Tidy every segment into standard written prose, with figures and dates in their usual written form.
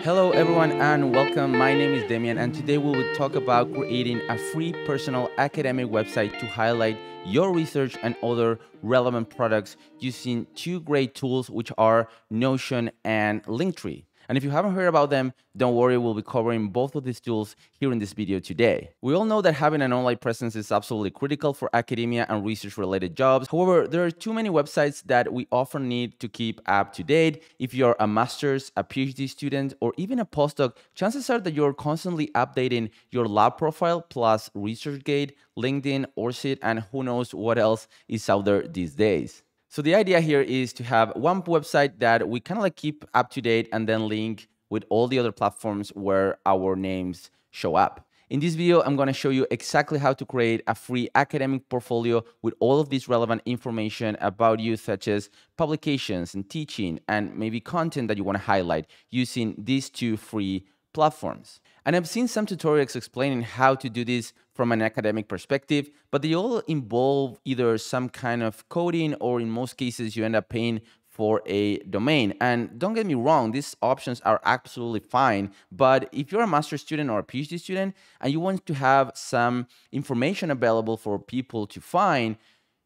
Hello everyone and welcome. My name is Damian and today we will talk about creating a free personal academic website to highlight your research and other relevant products using two great tools which are Notion and Linktree. And if you haven't heard about them, don't worry, we'll be covering both of these tools here in this video today. We all know that having an online presence is absolutely critical for academia and research related jobs. However, there are too many websites that we often need to keep up to date. If you're a master's, a PhD student, or even a postdoc, chances are that you're constantly updating your lab profile plus ResearchGate, LinkedIn, ORCID, and who knows what else is out there these days. So the idea here is to have one website that we kind of like keep up to date and then link with all the other platforms where our names show up. In this video, I'm going to show you exactly how to create a free academic portfolio with all of this relevant information about you, such as publications and teaching and maybe content that you want to highlight using these two free platforms. And I've seen some tutorials explaining how to do this from an academic perspective, but they all involve either some kind of coding or in most cases you end up paying for a domain. And don't get me wrong, these options are absolutely fine, but if you're a master's student or a PhD student and you want to have some information available for people to find,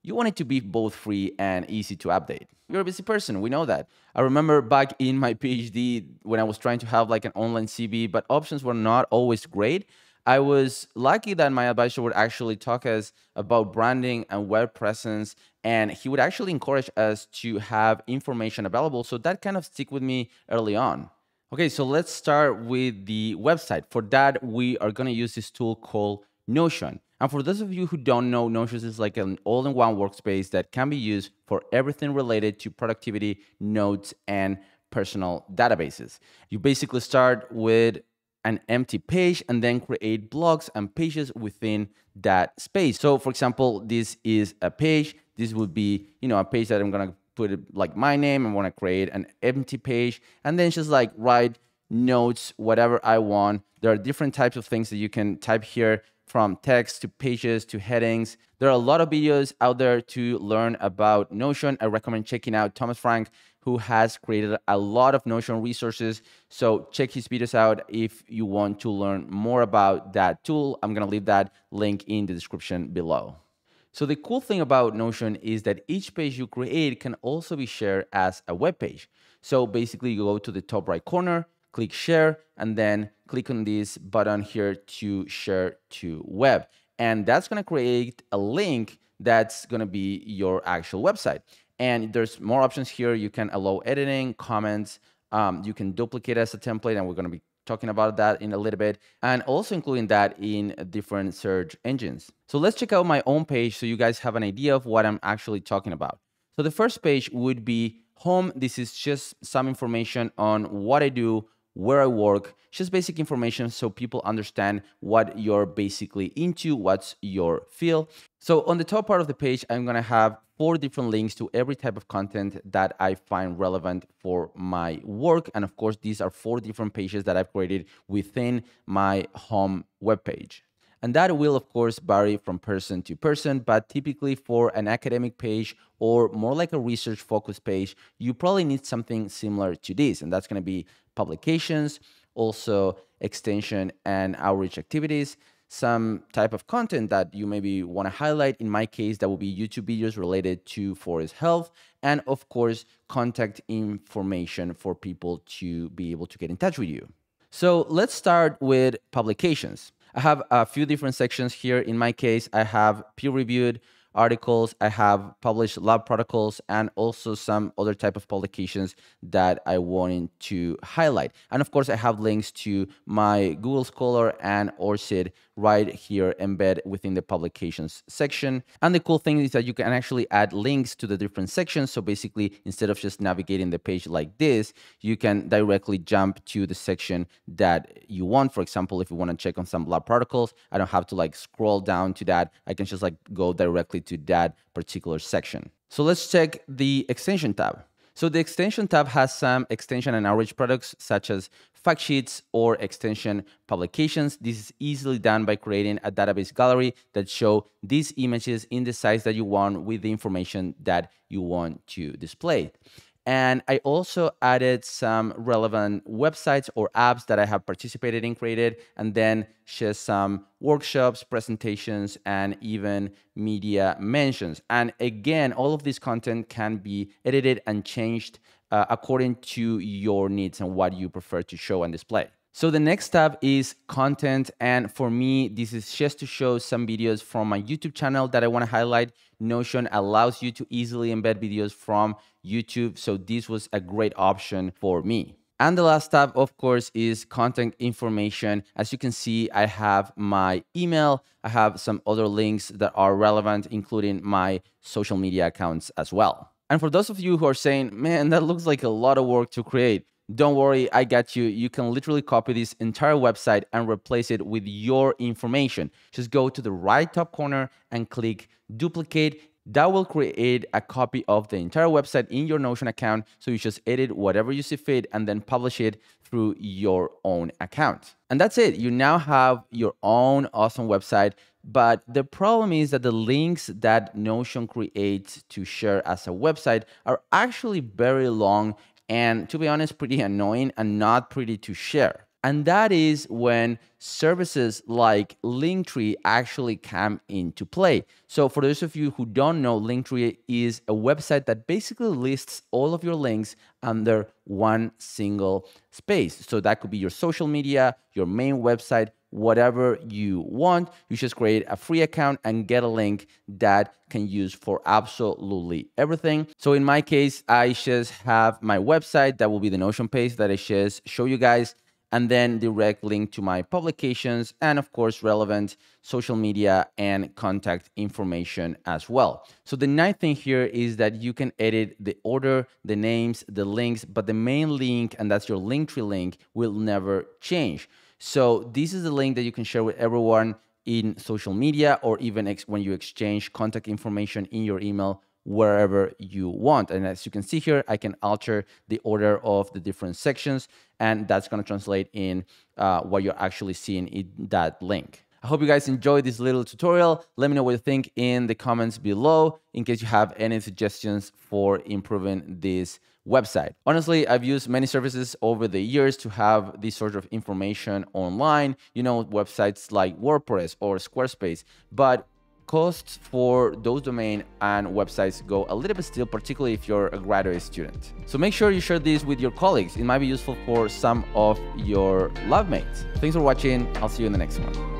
you want it to be both free and easy to update. You're a busy person, we know that. I remember back in my PhD when I was trying to have like an online CV, but options were not always great. I was lucky that my advisor would actually talk us about branding and web presence, and he would actually encourage us to have information available. So that kind of stick with me early on. Okay, so let's start with the website. For that, we are going to use this tool called Notion. And for those of you who don't know, Notion is like an all-in-one workspace that can be used for everything related to productivity, notes, and personal databases. You basically start with an empty page and then create blocks and pages within that space. So for example, this is a page. This would be, a page that I'm going to put it like my name. I want to create an empty page and then just like write notes, whatever I want. There are different types of things that you can type here, from text to pages to headings. There are a lot of videos out there to learn about Notion. I recommend checking out Thomas Frank, who has created a lot of Notion resources. So check his videos out if you want to learn more about that tool. I'm going to leave that link in the description below. So the cool thing about Notion is that each page you create can also be shared as a web page. So basically you go to the top right corner, click share, and then click on this button here to share to web. And that's going to create a link that's going to be your actual website. And there's more options here. You can allow editing, comments. You can duplicate as a template, and we're going to be talking about that in a little bit, and also including that in different search engines. So let's check out my own page so you guys have an idea of what I'm actually talking about. So the first page would be home. This is just some information on what I do, where I work, just basic information so people understand what you're basically into, what's your field. So on the top part of the page, I'm going to have 4 different links to every type of content that I find relevant for my work. And of course, these are 4 different pages that I've created within my home webpage. And that will, of course, vary from person to person, but typically for an academic page or more like a research-focused page, you probably need something similar to this, and that's going to be publications, also extension and outreach activities, some type of content that you maybe want to highlight. In my case, that will be YouTube videos related to forest health, and of course, contact information for people to be able to get in touch with you. So let's start with publications. I have a few different sections here. In my case, I have peer-reviewed articles, I have published lab protocols, and also some other type of publications that I wanted to highlight. And of course, I have links to my Google Scholar and ORCID right here embedded within the publications section. And the cool thing is that you can actually add links to the different sections. So basically, instead of just navigating the page like this, you can directly jump to the section that you want. For example, if you want to check on some lab protocols, I don't have to like scroll down to that. I can just like go directly to that particular section. So let's check the extension tab. So the extension tab has some extension and outreach products such as fact sheets or extension publications. This is easily done by creating a database gallery that show these images in the size that you want with the information that you want to display. And I also added some relevant websites or apps that I have participated in, created, and then just some workshops, presentations, and even media mentions. And again, all of this content can be edited and changed according to your needs and what you prefer to show and display. So the next tab is content. And for me, this is just to show some videos from my YouTube channel that I want to highlight. Notion allows you to easily embed videos from YouTube. So this was a great option for me. And the last tab, of course, is contact information. As you can see, I have my email. I have some other links that are relevant, including my social media accounts as well. And for those of you who are saying, man, that looks like a lot of work to create, don't worry, I got you. You can literally copy this entire website and replace it with your information. Just go to the right top corner and click duplicate. That will create a copy of the entire website in your Notion account. So you just edit whatever you see fit and then publish it through your own account. And that's it. You now have your own awesome website. But the problem is that the links that Notion creates to share as a website are actually very long and, to be honest, pretty annoying and not pretty to share. And that is when services like Linktree actually come into play. So for those of you who don't know, Linktree is a website that basically lists all of your links under one single space. So that could be your social media, your main website, whatever you want. You just create a free account and get a link that can use for absolutely everything. So in my case, I just have my website that will be the Notion page that I just show you guys, and then direct link to my publications and, of course, relevant social media and contact information as well. So the nice thing here is that you can edit the order, the names, the links, but the main link, and that's your Linktree link, will never change. So this is the link that you can share with everyone in social media, or even when you exchange contact information in your email, wherever you want. And as you can see here, I can alter the order of the different sections, and that's going to translate in what you're actually seeing in that link. I hope you guys enjoyed this little tutorial. Let me know what you think in the comments below in case you have any suggestions for improving this website. Honestly, I've used many services over the years to have this sort of information online, you know, websites like WordPress or Squarespace, but costs for those domain and websites go a little bit still, particularly if you're a graduate student. So make sure you share this with your colleagues. It might be useful for some of your lab mates. Thanks for watching. I'll see you in the next one.